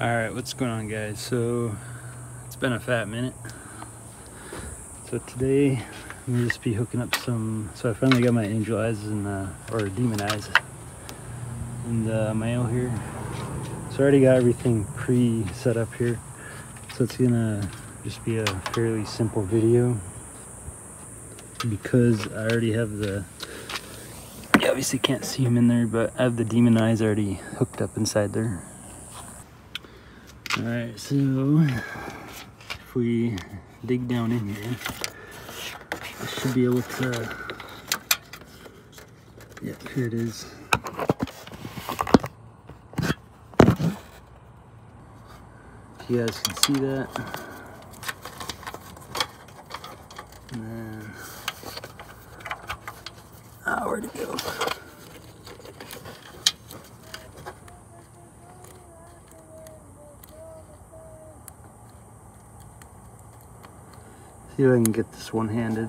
Alright, what's going on, guys? So it's been a fat minute. So today I'm gonna just be hooking up some, so I finally got my angel eyes and or demon eyes in the mail here. So I already got everything pre-set up here, so it's gonna just be a fairly simple video because I already have the, you obviously can't see them in there, but I have the demon eyes already hooked up inside there. Alright, so if we dig down in here, I should be able to, yeah, here it is. If you guys can see that. And then, where'd it go? See if I can get this one-handed.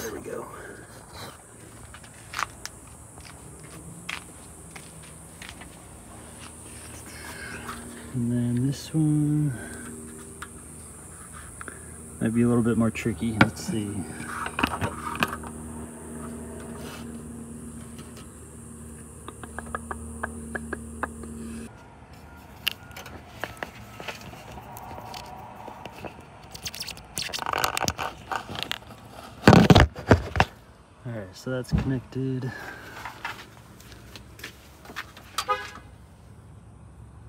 There we go. And then this one might be a little bit more tricky. Let's see. Alright, so that's connected.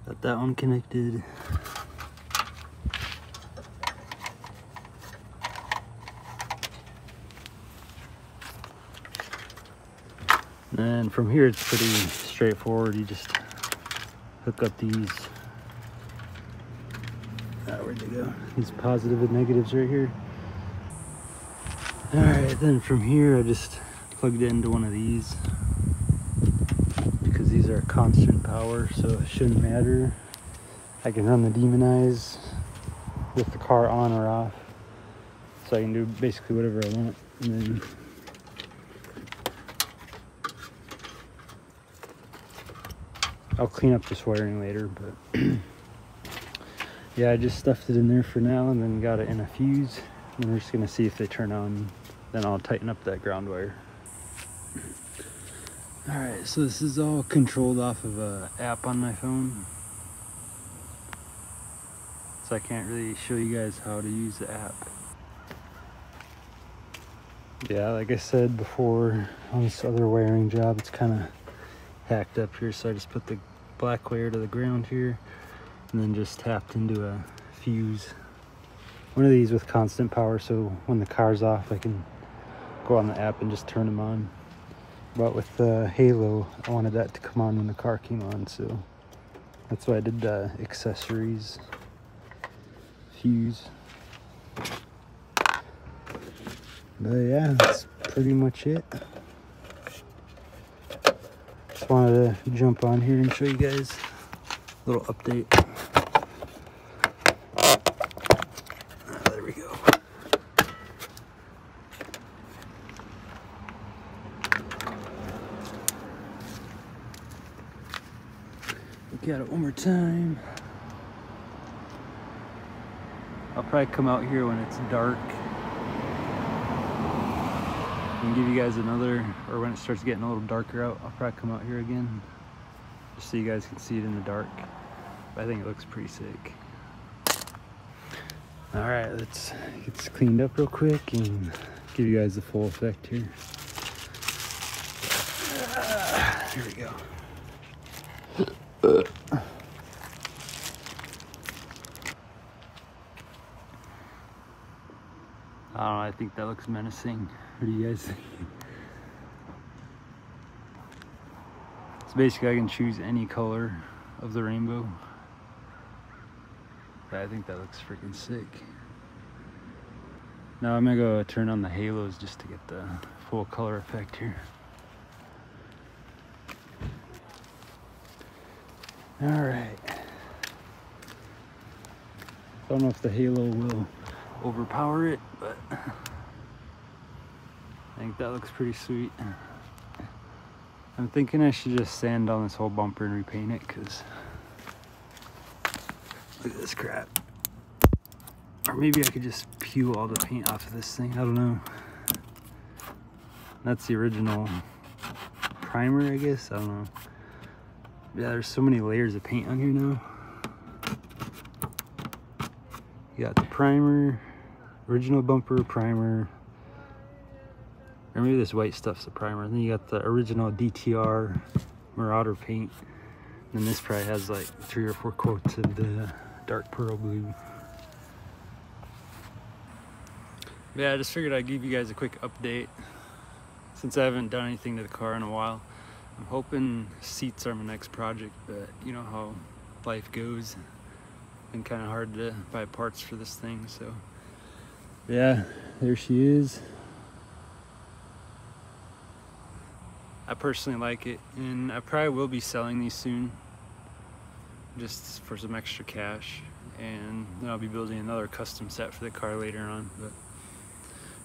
Got that one connected. And from here it's pretty straightforward. You just hook up these, where'd they go? These positive and negatives right here. Alright, then from here I just plugged it into one of these because these are constant power, so it shouldn't matter. I can run the demon eyes with the car on or off, so I can do basically whatever I want. And then I'll clean up this wiring later, but yeah, I just stuffed it in there for now and then got it in a fuse. And we're just gonna see if they turn on, then I'll tighten up that ground wire. Alright, so this is all controlled off of an app on my phone. So I can't really show you guys how to use the app. Yeah, like I said before on this other wiring job, it's kind of hacked up here, so I just put the black wire to the ground here and then just tapped into a fuse. One of these with constant power, so when the car's off I can go on the app and just turn them on. But with the Halo, I wanted that to come on when the car came on, so that's why I did the accessories fuse. But yeah, that's pretty much it. Just wanted to jump on here and show you guys a little update. There we go. Look at it one more time. I'll probably come out here when it's dark and give you guys another, or when it starts getting a little darker out, I'll probably come out here again just so you guys can see it in the dark. But I think it looks pretty sick. All right, let's get this cleaned up real quick and give you guys the full effect here. Here we go. I don't know, I think that looks menacing. What do you guys think? So basically I can choose any color of the rainbow. But I think that looks freaking sick. Now I'm gonna go turn on the halos just to get the full color effect here. All right. I don't know if the halo will overpower it, but I think that looks pretty sweet. I'm thinking I should just sand down this whole bumper and repaint it, because look at this crap. Or maybe I could just peel all the paint off of this thing. I don't know. That's the original primer, I guess. I don't know. Yeah, there's so many layers of paint on here now. You got the primer, original bumper primer, or maybe this white stuff's the primer. And then you got the original DTR Marauder paint. And then this probably has like 3 or 4 coats of the dark pearl blue. Yeah, I just figured I'd give you guys a quick update since I haven't done anything to the car in a while. I'm hoping seats are my next project, but you know how life goes. Been kind of hard to buy parts for this thing, so yeah, there she is. I personally like it, and I probably will be selling these soon just for some extra cash, and then I'll be building another custom set for the car later on. But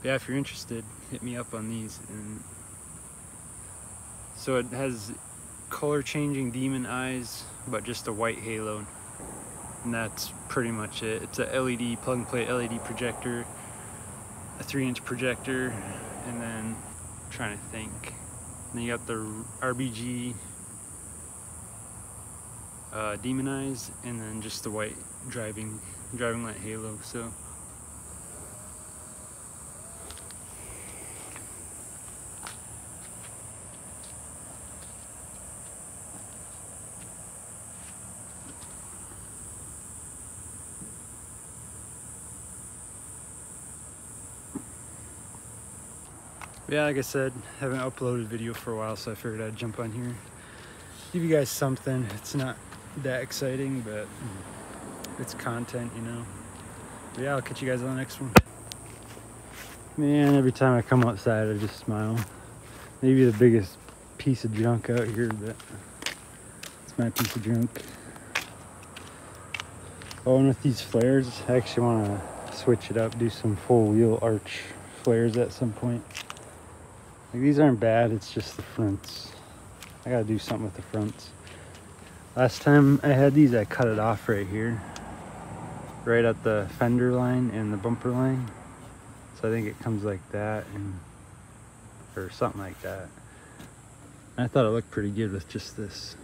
yeah, if you're interested, hit me up on these. And so it has color changing demon eyes, but just a white halo, and that's pretty much it. It's a LED, plug and play LED projector, a 3-inch projector, and then I'm trying to think. And then you got the RBG demon eyes, and then just the white driving light halo. So yeah, like I said, haven't uploaded video for a while, so I figured I'd jump on here, give you guys something. It's not that exciting, but it's content, you know. But yeah, I'll catch you guys on the next one. Man, every time I come outside, I just smile. Maybe the biggest piece of junk out here, but it's my piece of junk. Oh, and with these flares, I actually want to switch it up, do some full wheel arch flares at some point. Like, these aren't bad, it's just the fronts. I gotta do something with the fronts. Last time I had these, I cut it off right here, right at the fender line and the bumper line. So I think it comes like that, or something like that. And I thought it looked pretty good with just this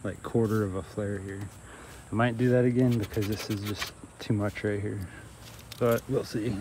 like quarter of a flare here. I might do that again because this is just too much right here, but we'll see.